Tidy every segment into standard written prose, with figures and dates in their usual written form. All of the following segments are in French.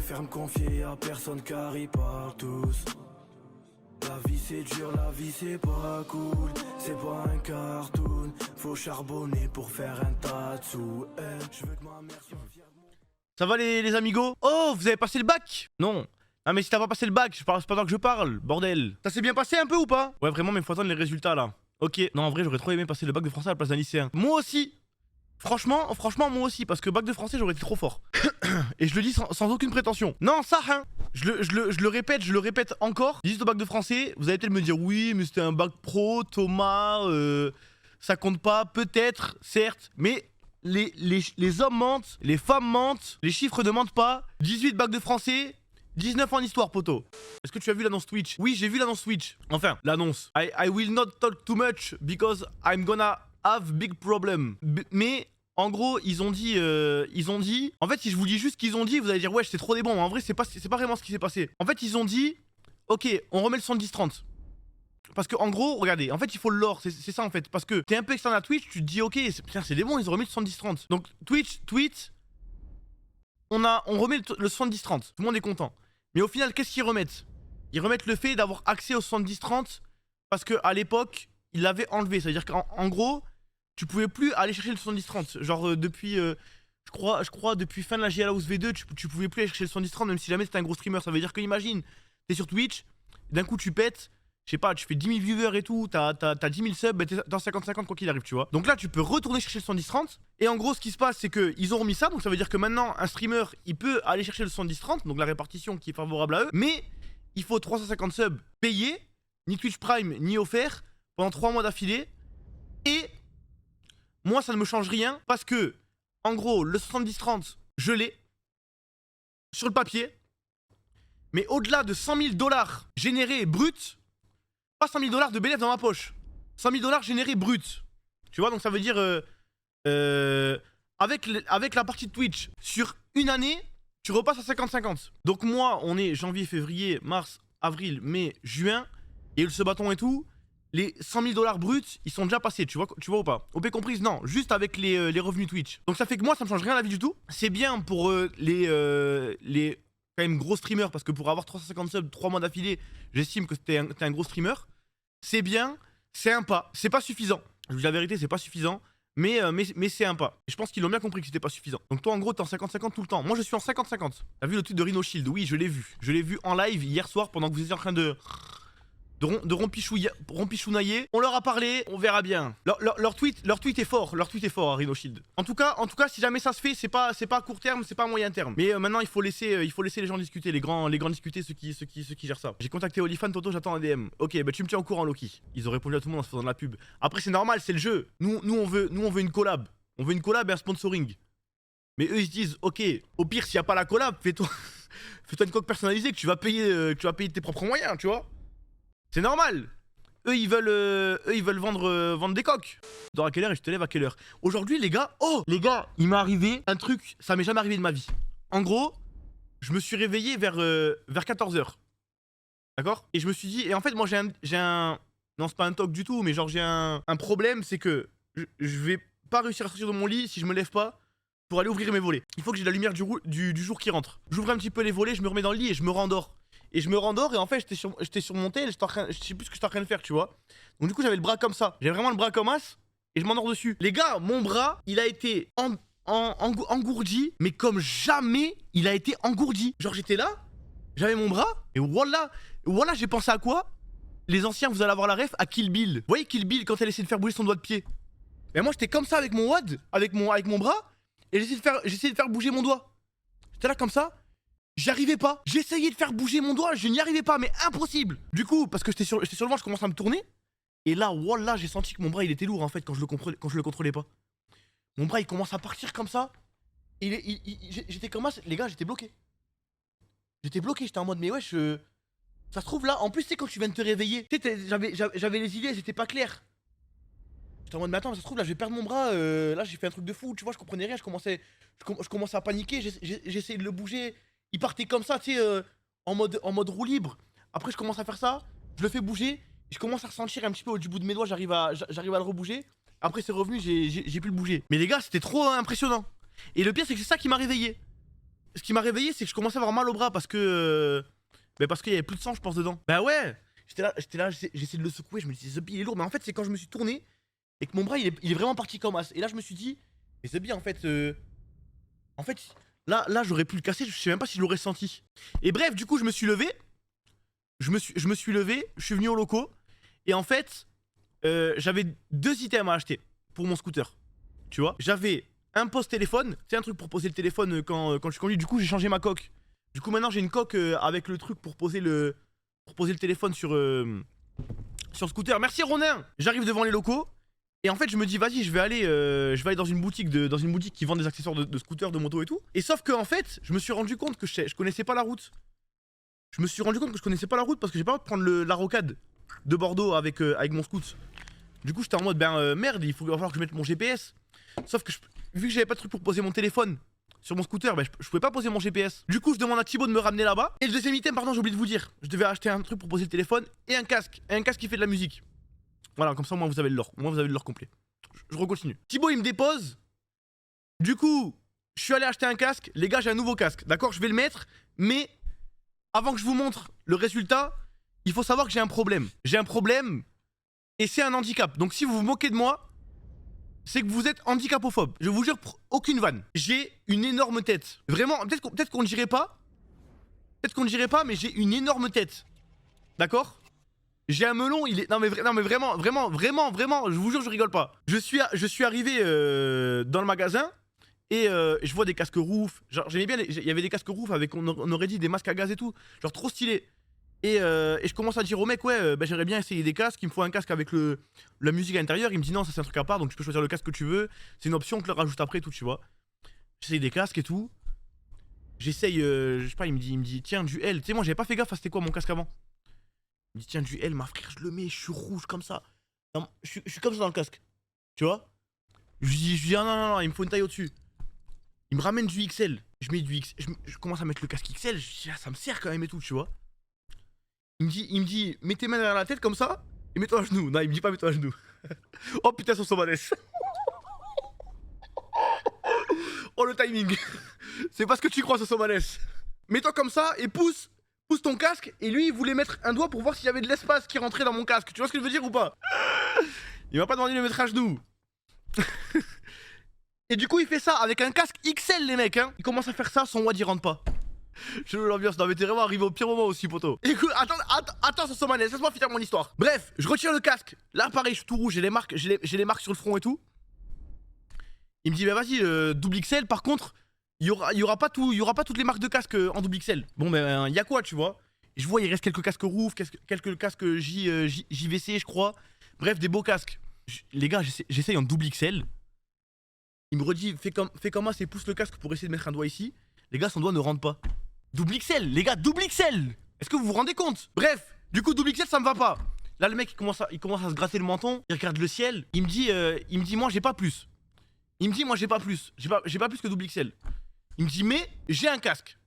préfère me confier à personne car ils parlent tous. La vie c'est dur, la vie c'est pas cool. C'est pas un cartoon. Faut charbonner pour faire un tas de sous. Je veux que ma mère soit fière de moi. Ça va les amigos? Oh, vous avez passé le bac? Non. Ah mais si t'as pas passé le bac, c'est pas toi que je parle, bordel. Ça s'est bien passé un peu ou pas? Ouais vraiment mais faut attendre les résultats là. Ok, non en vrai j'aurais trop aimé passer le bac de français à la place d'un lycéen. Moi aussi. Franchement moi aussi, parce que bac de français j'aurais été trop fort. Et je le dis sans aucune prétention. Non ça hein. Je le répète encore. Dites au bac de français, vous allez peut-être me dire oui mais c'était un bac pro, Thomas, ça compte pas, peut-être, certes, mais les hommes mentent, les femmes mentent, les chiffres ne mentent pas. 18 bac de français, 19 en histoire, poto. Est-ce que tu as vu l'annonce Twitch? Oui, j'ai vu l'annonce Twitch. Enfin, l'annonce. I will not talk too much because I'm gonna have big problem. Mais en gros, ils ont dit. En fait, si je vous dis juste ce qu'ils ont dit, vous allez dire ouais, c'est trop des bons. Mais en vrai, c'est pas vraiment ce qui s'est passé. En fait, ils ont dit ok, on remet le 70-30. Parce que en gros, regardez, en fait il faut le lore, c'est ça en fait. Parce que t'es un peu externe à Twitch, tu te dis ok, c'est des bons, ils ont remis le 70-30. Donc Twitch, tweet, on remet le 70-30, tout le monde est content. Mais au final, qu'est-ce qu'ils remettent? Ils remettent le fait d'avoir accès au 70-30 parce qu'à l'époque, ils l'avaient enlevé. C'est-à-dire qu'en gros, tu pouvais plus aller chercher le 70-30. Genre depuis, je crois depuis fin de la GL House V2, tu pouvais plus aller chercher le 70-30 même si jamais c'était un gros streamer. Ça veut dire que imagine, t'es sur Twitch, d'un coup tu pètes. Je sais pas, tu fais 10 000 viewers et tout, t'as 10 000 subs, bah t'es dans 50-50 quoi qu'il arrive, tu vois. Donc là, tu peux retourner chercher le 70-30. Et en gros, ce qui se passe, c'est qu'ils ont remis ça. Donc ça veut dire que maintenant, un streamer, il peut aller chercher le 70-30. Donc la répartition qui est favorable à eux. Mais il faut 350 subs payés, ni Twitch Prime, ni offert, pendant 3 mois d'affilée. Et moi, ça ne me change rien. Parce que, en gros, le 70-30, je l'ai. Sur le papier. Mais au-delà de 100 000 $ générés bruts. Pas 100 000 $ de bénéfice dans ma poche. 100 000 $ générés bruts. Tu vois, donc ça veut dire... avec la partie de Twitch, sur une année, tu repasses à 50-50. Donc moi, on est janvier, février, mars, avril, mai, juin. Il y a eu ce bâton et tout. Les 100 000 $ bruts, ils sont déjà passés, tu vois ou pas? OP comprise, non, juste avec les revenus Twitch. Donc ça fait que moi, ça me change rien à la vie du tout. C'est bien pour les quand même gros streamer, parce que pour avoir 350 subs 3 mois d'affilée, j'estime que t'es un gros streamer. C'est bien, c'est un pas. C'est pas suffisant. Je vous dis la vérité, c'est pas suffisant. Mais c'est un pas. Et je pense qu'ils l'ont bien compris que c'était pas suffisant. Donc toi, en gros, t'es en 50-50 tout le temps. Moi, je suis en 50-50. T'as vu le tweet de Rhino Shield? Oui, je l'ai vu. Je l'ai vu en live hier soir pendant que vous étiez en train de rompichounailler. On leur a parlé, on verra bien. Leur tweet est fort, à Rhino Shield. En tout cas, si jamais ça se fait, c'est pas à court terme, c'est pas à moyen terme. Mais maintenant, il faut laisser les gens discuter, les grands discuter, ceux qui gèrent ça. J'ai contacté Olifan, Toto, j'attends un DM. Ok, bah tu me tiens au courant, Loki. Ils ont répondu à tout le monde en se faisant de la pub. Après, c'est normal, c'est le jeu. Nous, on veut une collab. On veut une collab et un sponsoring. Mais eux, ils se disent, ok, au pire, s'il y a pas la collab, fais-toi une coque personnalisée que tu vas payer de tes propres moyens, tu vois. C'est normal. Eux ils veulent vendre des coques. Tu dors à quelle heure et je te lève à quelle heure? Aujourd'hui les gars, il m'est arrivé un truc, ça m'est jamais arrivé de ma vie. En gros, je me suis réveillé vers 14 h. D'accord? Et je me suis dit, et en fait moi j'ai un... Non c'est pas un toc du tout, mais genre j'ai un problème, c'est que je vais pas réussir à sortir de mon lit si je me lève pas pour aller ouvrir mes volets. Il faut que j'ai la lumière du jour qui rentre. J'ouvre un petit peu les volets, je me remets dans le lit et je me rendors. Et je me rendors et en fait j'étais sur mon tel, je sais plus ce que j'étais en train de faire, tu vois. Donc du coup j'avais le bras comme ça, j'avais vraiment le bras comme as et je m'endors dessus. Les gars, mon bras, il a été engourdi, mais comme jamais il a été engourdi. Genre j'étais là, j'avais mon bras et voilà, j'ai pensé à quoi? Les anciens, vous allez avoir la ref à Kill Bill. Vous voyez Kill Bill quand elle essaie de faire bouger son doigt de pied? Mais moi j'étais comme ça avec mon WAD, avec mon bras, et j'essayais de faire bouger mon doigt. J'étais là comme ça. J'y arrivais pas. J'essayais de faire bouger mon doigt, je n'y arrivais pas, mais impossible. Du coup, parce que j'étais sur le vent, je commence à me tourner. Et là, voilà, j'ai senti que mon bras il était lourd en fait quand je le contrôlais pas. Mon bras il commence à partir comme ça. Et j'étais comme ça, les gars, j'étais bloqué. J'étais en mode mais wesh, ça se trouve là, en plus tu sais quand tu viens de te réveiller, tu sais, j'avais les idées, c'était pas clair. J'étais en mode mais attends, ça se trouve là je vais perdre mon bras, là j'ai fait un truc de fou, tu vois, je comprenais rien, je commençais à paniquer, j'essayais de le bouger. Il partait comme ça, tu sais, en mode roue libre. Après, je commence à faire ça, je le fais bouger, je commence à ressentir un petit peu du bout de mes doigts, j'arrive à le rebouger. Après, c'est revenu, j'ai pu le bouger. Mais les gars, c'était trop impressionnant. Et le pire, c'est que c'est ça qui m'a réveillé. ce qui m'a réveillé, c'est que je commençais à avoir mal au bras parce que... parce qu'il y avait plus de sang, je pense, dedans. Bah ouais. J'étais là, j'essayais de le secouer, je me disais, The il est lourd. Mais en fait, c'est quand je me suis tourné et que mon bras, il est vraiment parti comme as. Et là, je me suis dit, mais The en fait... là, j'aurais pu le casser, je sais même pas si je l'aurais senti. Et bref, du coup, je me suis levé. Je me suis levé, je suis venu au locaux. Et en fait, j'avais 2 items à acheter pour mon scooter. Tu vois, j'avais un pose téléphone, c'est un truc pour poser le téléphone quand je conduis. Du coup, j'ai changé ma coque. Du coup, maintenant, j'ai une coque avec le truc pour poser le téléphone sur le scooter. Merci Ronin. J'arrive devant les locaux. Et en fait, je me dis, vas-y, je vais aller dans une boutique qui vend des accessoires de scooter, de moto et tout. Et sauf que, en fait, je me suis rendu compte que je connaissais pas la route. Je me suis rendu compte que je connaissais pas la route parce que j'ai pas le droit de prendre la rocade de Bordeaux avec mon scoot. Du coup, j'étais en mode, merde, il va falloir que je mette mon GPS. Sauf que vu que j'avais pas de truc pour poser mon téléphone sur mon scooter, je pouvais pas poser mon GPS. Du coup, je demande à Thibaut de me ramener là-bas. Et le deuxième item, pardon, j'ai oublié de vous dire. Je devais acheter un truc pour poser le téléphone et un casque. Et un casque qui fait de la musique. Voilà, comme ça, moi, vous avez le lore. Moi, vous avez le lore complet. Je recontinue. Thibaut, il me dépose. Du coup, je suis allé acheter un casque. Les gars, j'ai un nouveau casque. D'accord, je vais le mettre. Mais avant que je vous montre le résultat, il faut savoir que j'ai un problème. J'ai un problème et c'est un handicap. Donc, si vous vous moquez de moi, c'est que vous êtes handicapophobe. Je vous jure, aucune vanne. J'ai une énorme tête. Vraiment, peut-être qu'on ne dirait pas. Peut-être qu'on ne dirait pas, mais j'ai une énorme tête. D'accord ? J'ai un melon, il est... Non mais vraiment, je vous jure, je rigole pas. Je suis arrivé dans le magasin et je vois des casques roof. Genre, j'aimais bien, il y avait des casques roof avec, on aurait dit, des masques à gaz et tout. Genre, trop stylé. Et je commence à dire au mec, ouais, j'aimerais bien essayer des casques. Il me faut un casque avec la musique à l'intérieur. Il me dit non, ça c'est un truc à part, donc tu peux choisir le casque que tu veux. C'est une option que le rajoute après, tout, tu vois. J'essaye des casques et tout. J'essaye, je sais pas, il me dit, tiens, du L. Tu sais, moi, j'avais pas fait gaffe à c'était quoi mon casque avant. Il me dit, tiens, du L, ma frère, je le mets, je suis rouge comme ça. Non, je suis comme ça dans le casque. Tu vois. Je lui dis, ah non, il me faut une taille au-dessus. Il me ramène du XL. Je mets du XL. Je commence à mettre le casque XL. Je dis, ah, ça me sert quand même et tout, tu vois. Il me dit, mets tes mains derrière la tête comme ça et mets-toi à genoux. Non, il me dit pas, mets-toi à genoux. Oh putain, Sosomanes. Oh le timing. C'est pas ce que tu crois, Sosomanes. Mets-toi comme ça et pousse ton casque. Et lui, il voulait mettre un doigt pour voir s'il y avait de l'espace qui rentrait dans mon casque. Tu vois ce que je veux dire ou pas? Il m'a pas demandé de le mettre à genoux. Et du coup, il fait ça avec un casque XL, les mecs, hein. Il commence à faire ça, son WAD il rentre pas. Je veux l'ambiance, non mais t'es vraiment arrivé au pire moment aussi, poto. Écoute, attends, Sosomanes, laisse-moi finir mon histoire. Bref, je retire le casque. Là, pareil, je suis tout rouge, j'ai les marques sur le front et tout. Il me dit, bah vas-y, double XL, par contre, il y aura pas toutes les marques de casque en double XL. Bon, ben, y a quoi, tu vois? Et je vois, il reste quelques casques roof, quelques casques JVC, je crois. Bref, des beaux casques. Les gars, j'essaye en double XL. Il me redit, fais comme ça et pousse le casque pour essayer de mettre un doigt ici. Les gars, son doigt ne rentre pas. Double XL, les gars, double XL. Est-ce que vous vous rendez compte? Bref, du coup, double XL, ça me va pas. Là, le mec, il commence à se gratter le menton. Il regarde le ciel. Il me dit, moi, j'ai pas plus. Il me dit, moi, j'ai pas plus. J'ai pas plus que double XL. Il me dit, mais j'ai un casque.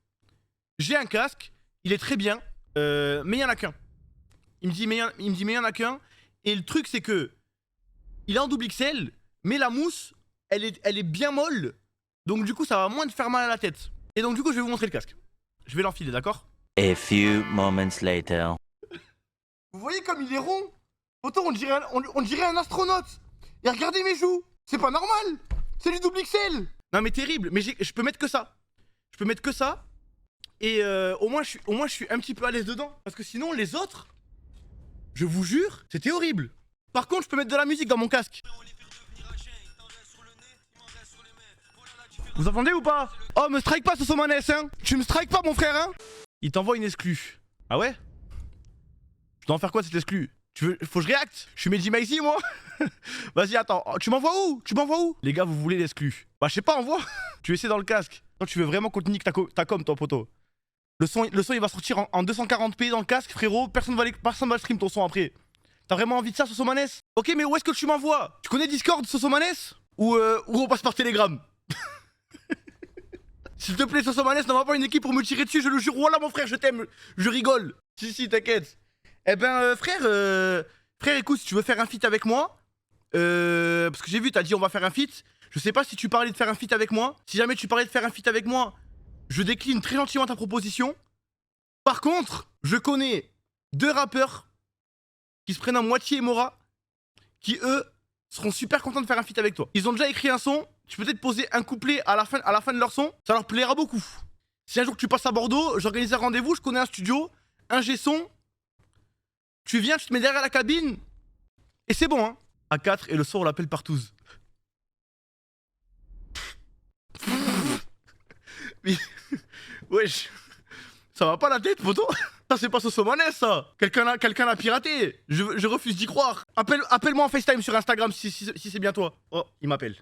J'ai un casque. Il est très bien. Mais il y en a qu'un. Il me dit, mais il y en a qu'un. Et le truc, c'est que il est en double XL, mais la mousse, elle est bien molle. Donc, du coup, ça va moins te faire mal à la tête. Et donc, du coup, je vais vous montrer le casque. Je vais l'enfiler, d'accord? A few moments later. Vous voyez comme il est rond? Autant on dirait un astronaute. Et regardez mes joues. C'est pas normal. C'est du double XL. Non mais terrible. Mais je peux mettre que ça. Je peux mettre que ça. Et au moins je suis un petit peu à l'aise dedans. Parce que sinon les autres, je vous jure, c'était horrible. Par contre, je peux mettre de la musique dans mon casque. Vous entendez ou pas? Oh, me strike pas, Sosomanes, hein. Tu me strike pas, mon frère, hein. Il t'envoie une exclue. Ah ouais? Je dois en faire quoi de cette exclue? Faut que je réacte? Je suis Mehdi Maizi, moi. Vas-y, attends. Tu m'envoies où? Les gars, vous voulez l'exclu? Bah, je sais pas, envoie. Tu essaies dans le casque. Toi, tu veux vraiment qu'on te nique ta com, ton poteau. Le son, il va sortir en 240p dans le casque, frérot. Personne va stream ton son après. T'as vraiment envie de ça, Sosomanes? Ok, mais où est-ce que tu m'envoies? Tu connais Discord, Sosomanes? Ou on passe par Telegram? S'il te plaît, Sosomanes, n'envoie pas une équipe pour me tirer dessus, je le jure. Voilà, mon frère, je t'aime. Je rigole. Si, t'inquiète. Eh ben, frère, écoute, si tu veux faire un feat avec moi, parce que j'ai vu, t'as dit on va faire un feat. Je sais pas si tu parlais de faire un feat avec moi. Si jamais tu parlais de faire un feat avec moi, je décline très gentiment ta proposition. Par contre, je connais 2 rappeurs qui se prénomment Moitié et Mora, qui eux seront super contents de faire un feat avec toi. Ils ont déjà écrit un son, tu peux peut-être poser un couplet à la fin de leur son, ça leur plaira beaucoup. Si un jour tu passes à Bordeaux, j'organise un rendez-vous, je connais un studio, un G-son, tu viens, tu te mets derrière la cabine, et c'est bon, hein. A4 et le soir on l'appelle Partouze. Mais... Wesh, ça va pas la tête, poto? Ça c'est pas Sosomanes, ça. Quelqu'un l'a piraté. Je refuse d'y croire. Appelle-moi en FaceTime sur Instagram si c'est bien toi. Oh, il m'appelle.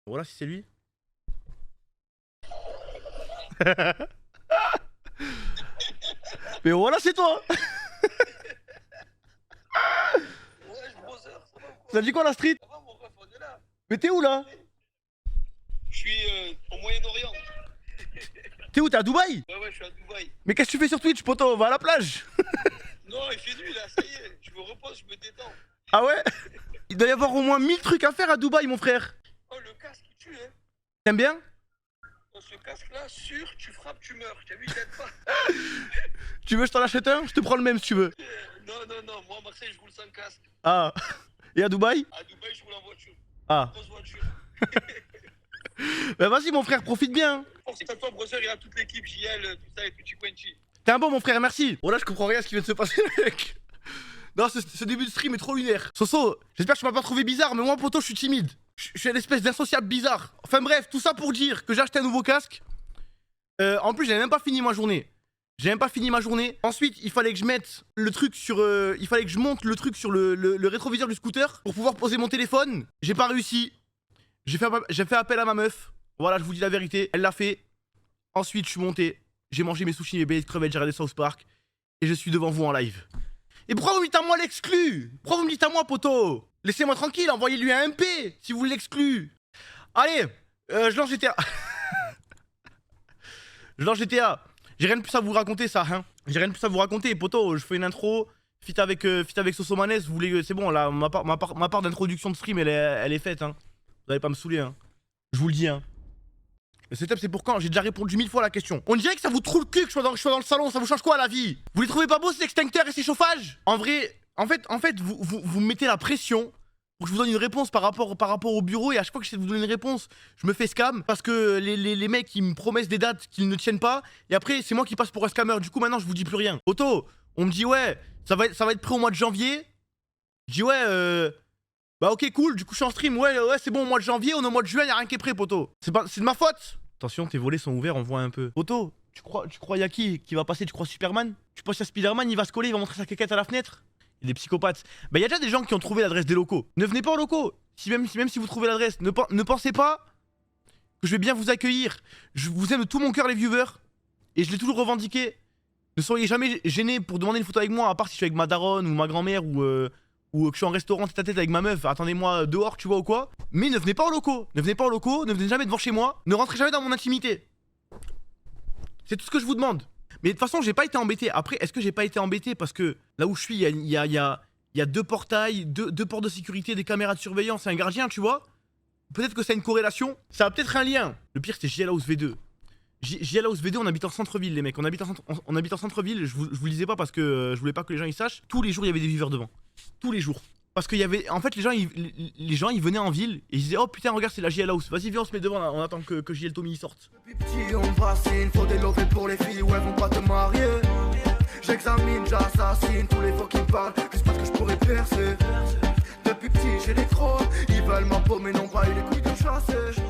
Voilà, si c'est lui. Mais voilà, c'est toi. Ça dit quoi la street? Mais t'es où là? Je suis au Moyen-Orient. T'es où? T'es à Dubaï? Ouais, je suis à Dubaï. Mais qu'est-ce que tu fais sur Twitch, poto? Va à la plage. Non, il fait nuit là, ça y est. Je me repose, je me détends. Ah ouais? Il doit y avoir au moins 1000 trucs à faire à Dubaï, mon frère. Oh, le casque, il tue, hein. T'aimes bien? Oh, ce casque-là, sûr, tu frappes, tu meurs. T'as vu, il aide pas. Tu veux que je t'en achète un? Je te prends le même si tu veux. Non, moi à Marseille, je roule sans casque. Ah. Et à Dubaï? À Dubaï, je roule en voiture. Ah. Grosse voiture. Bah vas-y, mon frère, profite bien. Force à toi, brother, il y a toute l'équipe, JL, tout ça et Tucci Quenchi. T'es un bon, mon frère, merci. Oh là, je comprends rien à ce qui vient de se passer, mec. Non, ce début de stream est trop lunaire. Soso, j'espère que tu m'as pas trouvé bizarre, mais moi, poto, je suis timide. Je suis une espèce d'insociable bizarre. Enfin bref, tout ça pour dire que j'ai acheté un nouveau casque. En plus, j'avais même pas fini ma journée. Ensuite, il fallait que je mette le truc sur... il fallait que je monte le truc sur le rétroviseur du scooter pour pouvoir poser mon téléphone. J'ai pas réussi. J'ai fait appel à ma meuf. Voilà, je vous dis la vérité. Elle l'a fait. Ensuite, je suis monté. J'ai mangé mes sushis, mes beignets de crevettes, j'ai regardé South Park. Et je suis devant vous en live. Et pourquoi vous me dites à moi l'exclu? Pourquoi vous me dites à moi, poto? Laissez-moi tranquille, envoyez-lui un MP si vous l'excluez. Allez, je lance GTA. J'ai rien de plus à vous raconter, ça, hein. J'ai rien de plus à vous raconter, poto. Je fais une intro. Fit avec Sosomanes, vous voulez. C'est bon, là, ma part d'introduction de stream, elle est faite, hein. Vous allez pas me saouler, hein. Je vous le dis, hein. Le setup, c'est pour quand? J'ai déjà répondu 1000 fois à la question. On dirait que ça vous trouve le cul que je sois dans le salon. Ça vous change quoi à la vie? Vous les trouvez pas beaux, ces extincteurs et ces chauffages? En vrai, en fait, vous me mettez la pression pour que je vous donne une réponse par rapport au bureau. Et à chaque fois que j'essaie de vous donner une réponse, je me fais scam. Parce que les mecs, ils me promettent des dates qu'ils ne tiennent pas. Et après, c'est moi qui passe pour un scammer. Du coup, maintenant, je vous dis plus rien. Otto, on me dit, ouais, ça va être prêt au mois de janvier. Je dis, ouais, bah ok, cool, du coup je suis en stream, ouais c'est bon, au mois de janvier, on est au mois de juin, y'a rien qui est prêt, poto. C'est de ma faute. Attention, tes volets sont ouverts, on voit un peu. Poto, tu crois y'a qui va passer? Tu crois Superman? Tu penses à Spider-Man, il va se coller, il va montrer sa quéquette à la fenêtre? Il est psychopathe. Bah y'a déjà des gens qui ont trouvé l'adresse des locaux. Ne venez pas aux locaux. Même si vous trouvez l'adresse, ne pensez pas que je vais bien vous accueillir. Je vous aime de tout mon cœur, les viewers. Et je l'ai toujours revendiqué. Ne soyez jamais gênés pour demander une photo avec moi, à part si je suis avec ma daronne ou ma grand-mère ou que je suis en restaurant tête à tête avec ma meuf, attendez-moi dehors, tu vois ou quoi. Mais ne venez pas aux locaux, ne venez jamais devant chez moi, ne rentrez jamais dans mon intimité. C'est tout ce que je vous demande. Mais de toute façon, j'ai pas été embêté. Après, est-ce que j'ai pas été embêté parce que là où je suis, il y a 2 portails, 2 portes de sécurité, des caméras de surveillance et un gardien, tu vois. Peut-être que c'est une corrélation, ça a peut-être un lien. Le pire, c'est JL House V2. JL House V2, on habite en centre-ville, les mecs. On habite en centre-ville. Je vous le disais pas parce que je voulais pas que les gens ils sachent. Tous les jours, il y avait des viveurs devant. Tous les jours. Parce qu'il y avait. En fait, les gens ils venaient en ville et ils disaient, oh putain, regarde, c'est la JL House. Vas-y, viens, on se met devant là. On attend que JL Tommy y sorte. Depuis petit, on vaccine. Faut des lovés pour les filles, ouais, vont pas te marier. J'examine, j'assassine tous les faux qui me parlent. Juste parce que je pourrais percer. Depuis petit, j'ai des trolls. Ils veulent ma peau, mais n'ont pas eu les couilles de chasser.